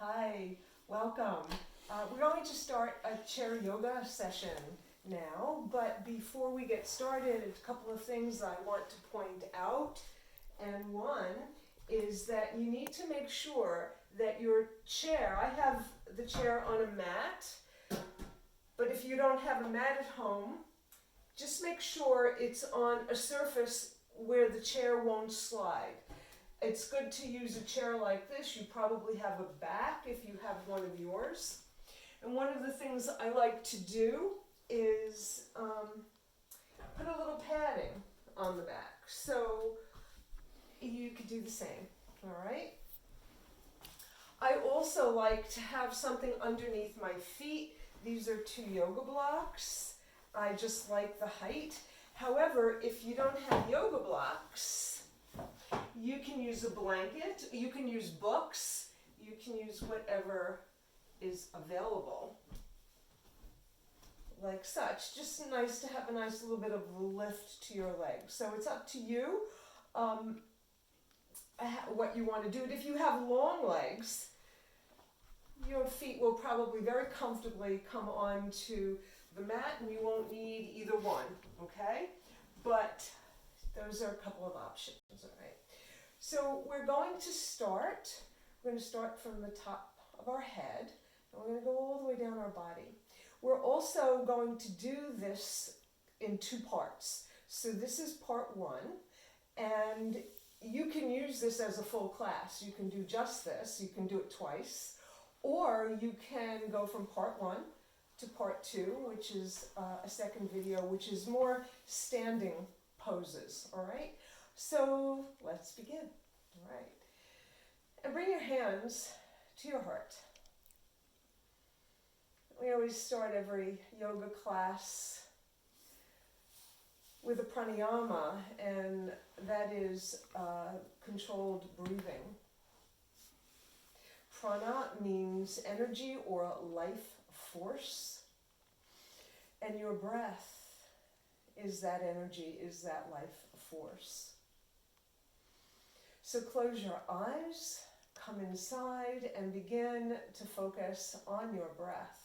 Hi, welcome. We're going to start a chair yoga session now, but before we get started, a couple of things I want to point out. And one is that you need to make sure that your chair, I have the chair on a mat, but if you don't have a mat at home, just make sure it's on a surface where the chair won't slide. It's good to use a chair like this. You probably have a back if you have one of yours. And one of the things I like to do is put a little padding on the back. So you could do the same, all right? I also like to have something underneath my feet. These are 2 yoga blocks. I just like the height. However, if you don't have yoga blocks, you can use a blanket, you can use books, you can use whatever is available. Like such. Just nice to have a nice little bit of lift to your legs. So it's up to you what you want to do. And if you have long legs, your feet will probably very comfortably come onto the mat and you won't need either one, okay? But those are a couple of options, all right? So we're going to start from the top of our head, and we're going to go all the way down our body. We're also going to do this in 2 parts. So this is part 1, and you can use this as a full class. You can do just this, you can do it twice, or you can go from part 1 to part 2, which is a second video, which is more standing poses, all right? So let's begin, all right? And bring your hands to your heart. We always start every yoga class with a pranayama, and that is controlled breathing. Prana means energy or life force, and your breath is that energy, is that life force. So close your eyes, come inside, and begin to focus on your breath.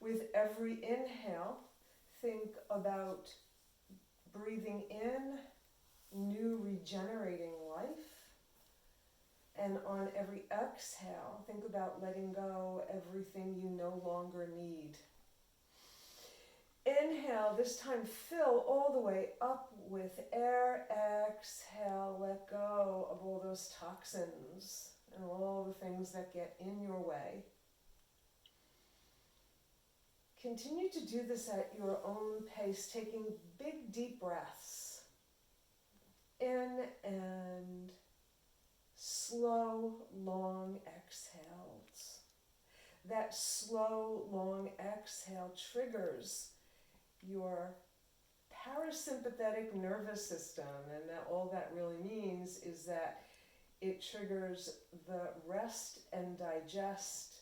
With every inhale, think about breathing in new regenerating life. And on every exhale, think about letting go everything you no longer need. Inhale, this time fill all the way up with air. Exhale, let go of all those toxins and all the things that get in your way. Continue to do this at your own pace, taking big, deep breaths. In and slow, long exhales. That slow, long exhale triggers your parasympathetic nervous system, and all that really means is that it triggers the rest and digest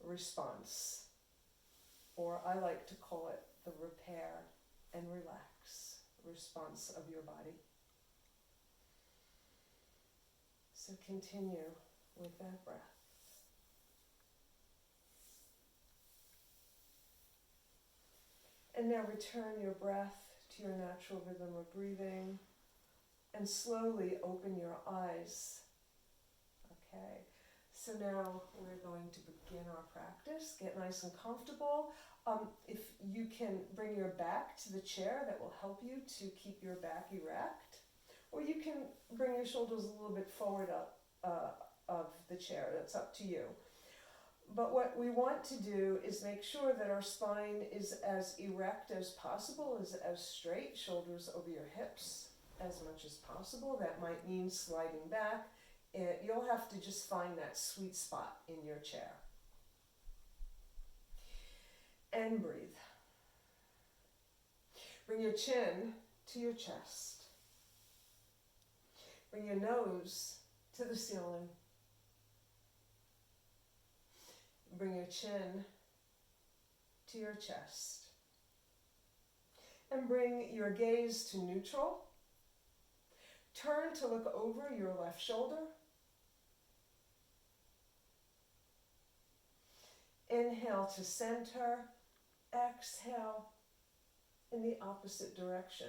response, or I like to call it the repair and relax response of your body. So continue with that breath. And now return your breath to your natural rhythm of breathing and slowly open your eyes. Okay, so now we're going to begin our practice. Get nice and comfortable. If you can bring your back to the chair, that will help you to keep your back erect. Or you can bring your shoulders a little bit forward up of the chair. That's up to you. But what we want to do is make sure that our spine is as erect as possible, is as straight, shoulders over your hips as much as possible. That might mean sliding back. You'll have to just find that sweet spot in your chair. And breathe. Bring your chin to your chest. Bring your nose to the ceiling. Bring your chin to your chest. And bring your gaze to neutral. Turn to look over your left shoulder. Inhale to center, exhale in the opposite direction.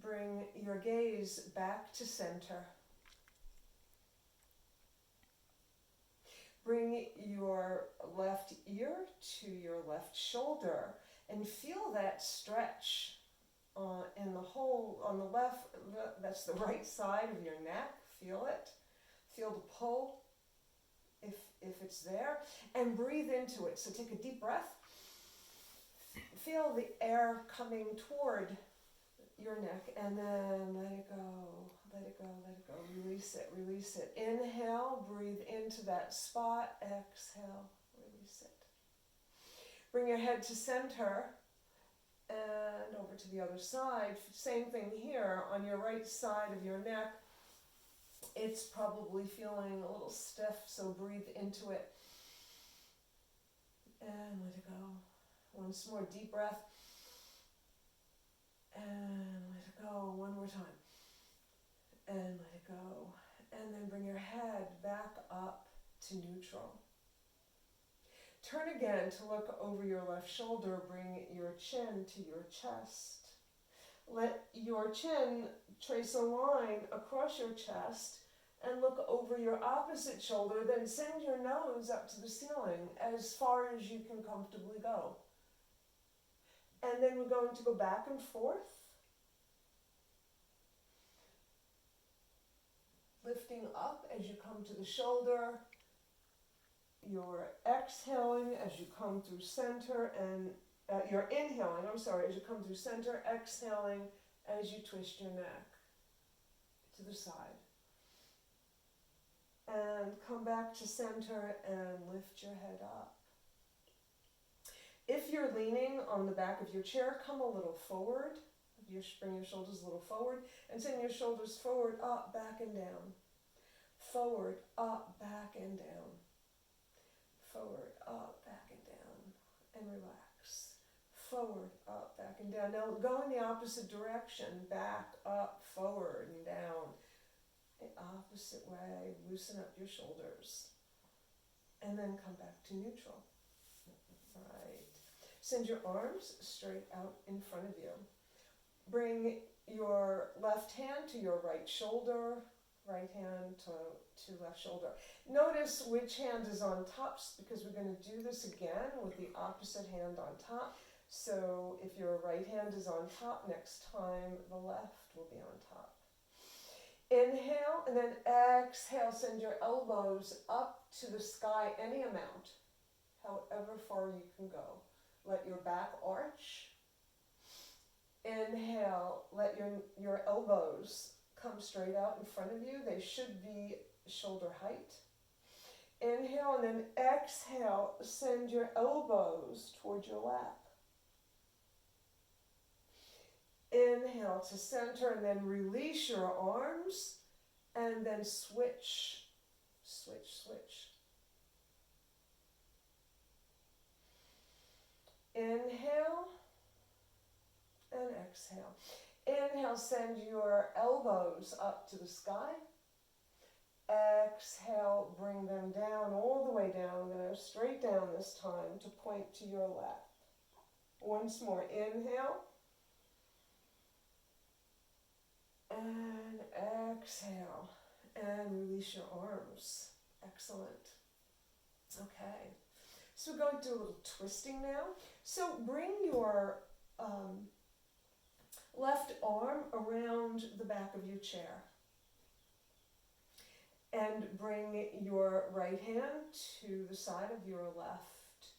Bring your gaze back to center. Bring your left ear to your left shoulder and feel that stretch in the whole, on the left, that's the right side of your neck. Feel it. Feel the pull if it's there, and breathe into it. So take a deep breath. Feel the air coming toward your neck, and then let it go, let it go, let it go. Release it, release it. Inhale, breathe into that spot. Exhale, release it. Bring your head to center and over to the other side. Same thing here on your right side of your neck. It's probably feeling a little stiff, so breathe into it and let it go. Once more, deep breath. And let it go. One more time. And let it go. And then bring your head back up to neutral. Turn again to look over your left shoulder. Bring your chin to your chest. Let your chin trace a line across your chest and look over your opposite shoulder. Then send your nose up to the ceiling as far as you can comfortably go. And then we're going to go back and forth, lifting up as you come to the shoulder. You're exhaling as you come through center, and you're inhaling, as you come through center, exhaling as you twist your neck to the side. And come back to center and lift your head up. If you're leaning on the back of your chair, come a little forward. Bring your shoulders a little forward and send your shoulders forward, up, back, and down. Forward, up, back, and down. Forward, up, back, and down. And relax. Forward, up, back, and down. Now go in the opposite direction. Back, up, forward, and down. The opposite way. Loosen up your shoulders. And then come back to neutral. Right. Send your arms straight out in front of you. Bring your left hand to your right shoulder, right hand to left shoulder. Notice which hand is on top, because we're going to do this again with the opposite hand on top. So if your right hand is on top, next time the left will be on top. Inhale and then exhale. Send your elbows up to the sky, any amount, however far you can go. Let your back arch. Inhale, let your elbows come straight out in front of you. They should be shoulder height. Inhale and then exhale, send your elbows towards your lap. Inhale to center and then release your arms and then switch, switch, switch. Inhale and exhale. Inhale, send your elbows up to the sky. Exhale, bring them down, all the way down. Go straight down this time to point to your lap. Once more, inhale. And exhale. And release your arms. Excellent. Okay. So we're going to do a little twisting now. So bring your left arm around the back of your chair. And bring your right hand to the side of your left,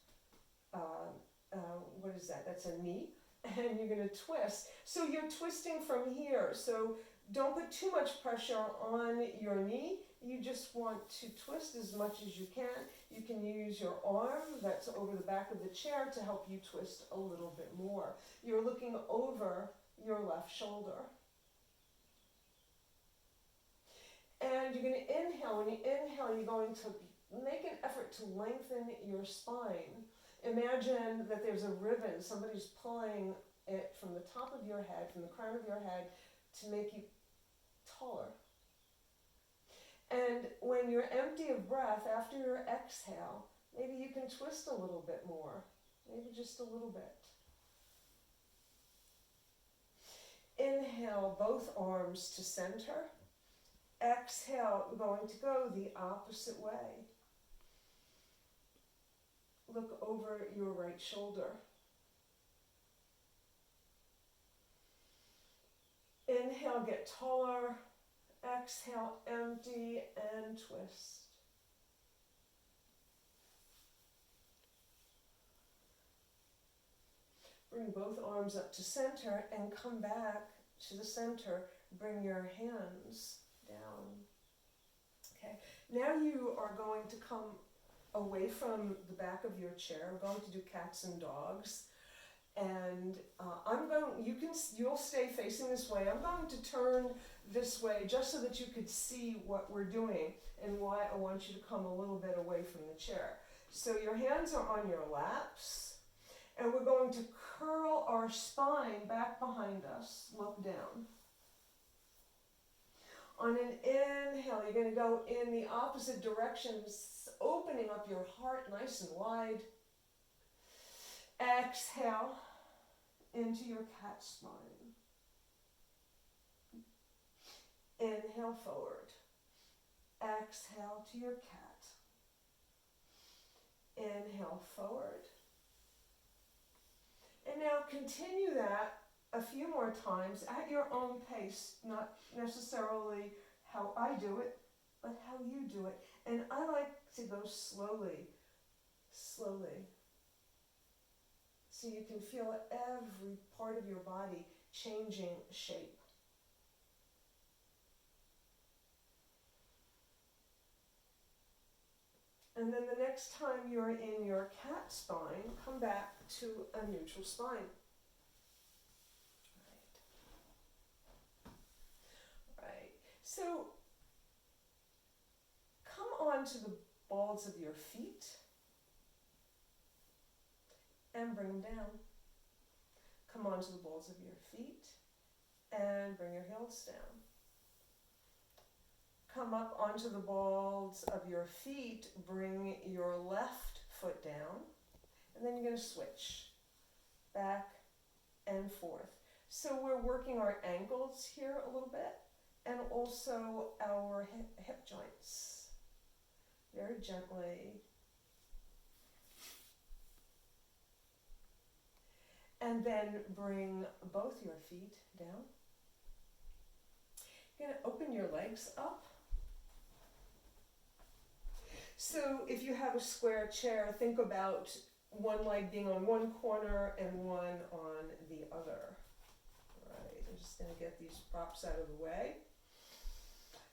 what is that? That's a knee. And you're going to twist. So you're twisting from here. So don't put too much pressure on your knee. You just want to twist as much as you can. You can use your arm that's over the back of the chair to help you twist a little bit more. You're looking over your left shoulder. And you're going to inhale. When you inhale, you're going to make an effort to lengthen your spine. Imagine that there's a ribbon. Somebody's pulling it from the top of your head, from the crown of your head, to make you taller. And when you're empty of breath, after your exhale, maybe you can twist a little bit more, maybe just a little bit. Inhale, both arms to center. Exhale, going to go the opposite way. Look over your right shoulder. Inhale, get taller. Exhale, empty and twist. Bring both arms up to center and come back to the center. Bring your hands down. Okay, now you are going to come away from the back of your chair. We're going to do cats and dogs. And you'll stay facing this way. I'm going to turn this way just so that you could see what we're doing and why I want you to come a little bit away from the chair. So your hands are on your laps, and we're going to curl our spine back behind us, look down. On an inhale, you're going to go in the opposite direction, opening up your heart nice and wide. Exhale into your cat spine. Inhale forward. Exhale to your cat. Inhale forward. And now continue that a few more times at your own pace, not necessarily how I do it, but how you do it. And I like to go slowly, slowly. So you can feel every part of your body changing shape. And then the next time you're in your cat spine, come back to a neutral spine. Right. So come on to the balls of your feet and bring them down. Come onto the balls of your feet and bring your heels down. Come up onto the balls of your feet, bring your left foot down, and then you're going to switch back and forth. So we're working our ankles here a little bit and also our hip joints. Very gently. And then bring both your feet down. You're going to open your legs up. So if you have a square chair, think about one leg being on one corner and one on the other. Right, I'm just going to get these props out of the way.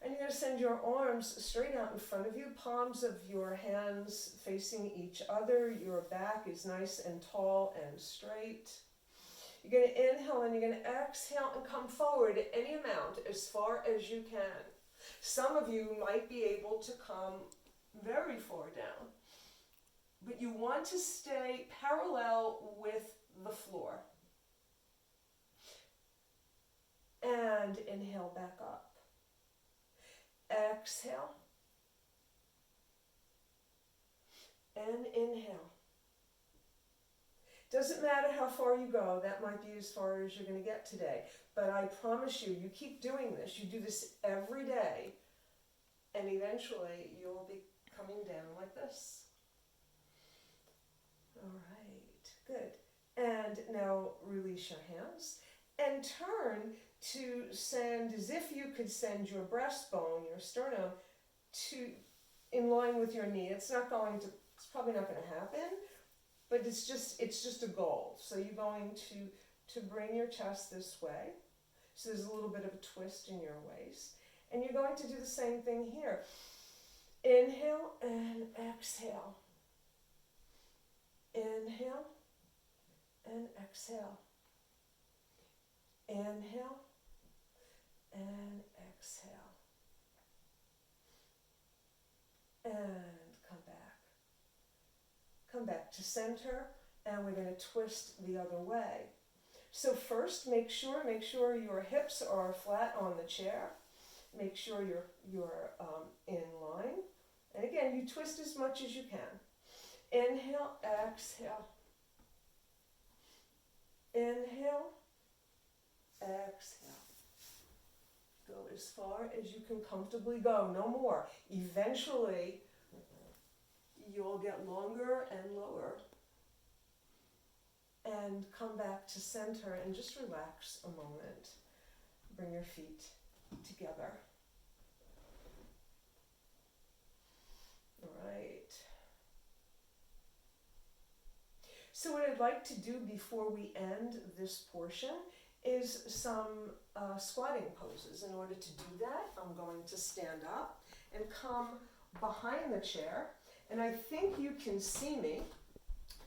And you're going to send your arms straight out in front of you, palms of your hands facing each other. Your back is nice and tall and straight. You're going to inhale and you're going to exhale and come forward any amount as far as you can. Some of you might be able to come very far down, but you want to stay parallel with the floor. And inhale back up. Exhale. And inhale. Doesn't matter how far you go, that might be as far as you're going to get today. But I promise you, you keep doing this. You do this every day, and eventually you'll be coming down like this. All right, good. And now release your hands and turn to send, as if you could send your breastbone, your sternum, in line with your knee. It's probably not going to happen, but it's just a goal. So you're going to bring your chest this way. So there's a little bit of a twist in your waist. And you're going to do the same thing here. Inhale and exhale. Inhale and exhale. Inhale and exhale. And come back. Come back to center, and we're going to twist the other way. So first, make sure your hips are flat on the chair, Make sure you're in line. And again, you twist as much as you can. Inhale, exhale. Inhale, exhale. Go as far as you can comfortably go, no more. Eventually, you'll get longer and lower. And come back to center and just relax a moment. Bring your feet together. All right. So what I'd like to do before we end this portion is some squatting poses. In order to do that, I'm going to stand up and come behind the chair. And I think you can see me.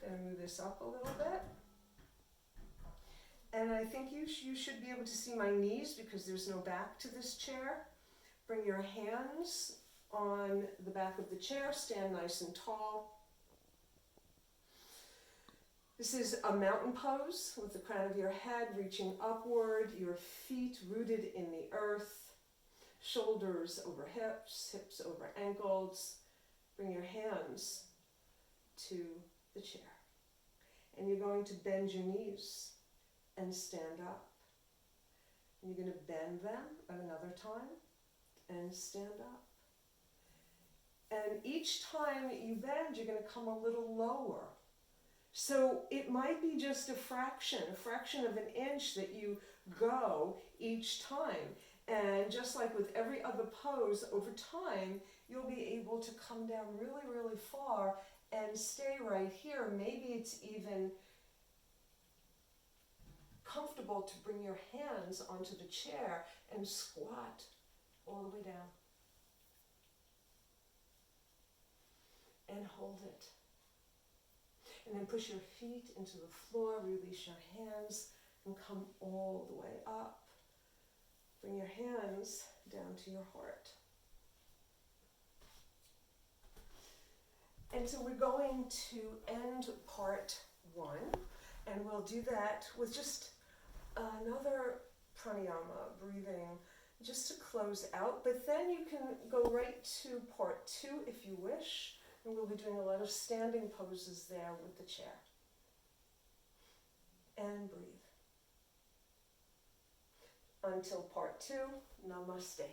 I'm going to move this up a little bit. And I think you should be able to see my knees because there's no back to this chair. Bring your hands on the back of the chair. Stand nice and tall. This is a mountain pose with the crown of your head reaching upward, your feet rooted in the earth, shoulders over hips, hips over ankles. Bring your hands to the chair. And you're going to bend your knees and stand up. And you're going to bend them at another time and stand up. And each time you bend, you're going to come a little lower. So it might be just a fraction of an inch that you go each time. And just like with every other pose, over time, you'll be able to come down really, really far and stay right here. Maybe it's even comfortable to bring your hands onto the chair and squat all the way down. And hold it. And then push your feet into the floor, release your hands, and come all the way up. Bring your hands down to your heart. And so we're going to end part 1, and we'll do that with just another pranayama, breathing, just to close out. But then you can go right to part 2 if you wish. And we'll be doing a lot of standing poses there with the chair. And breathe. Until part 2, namaste.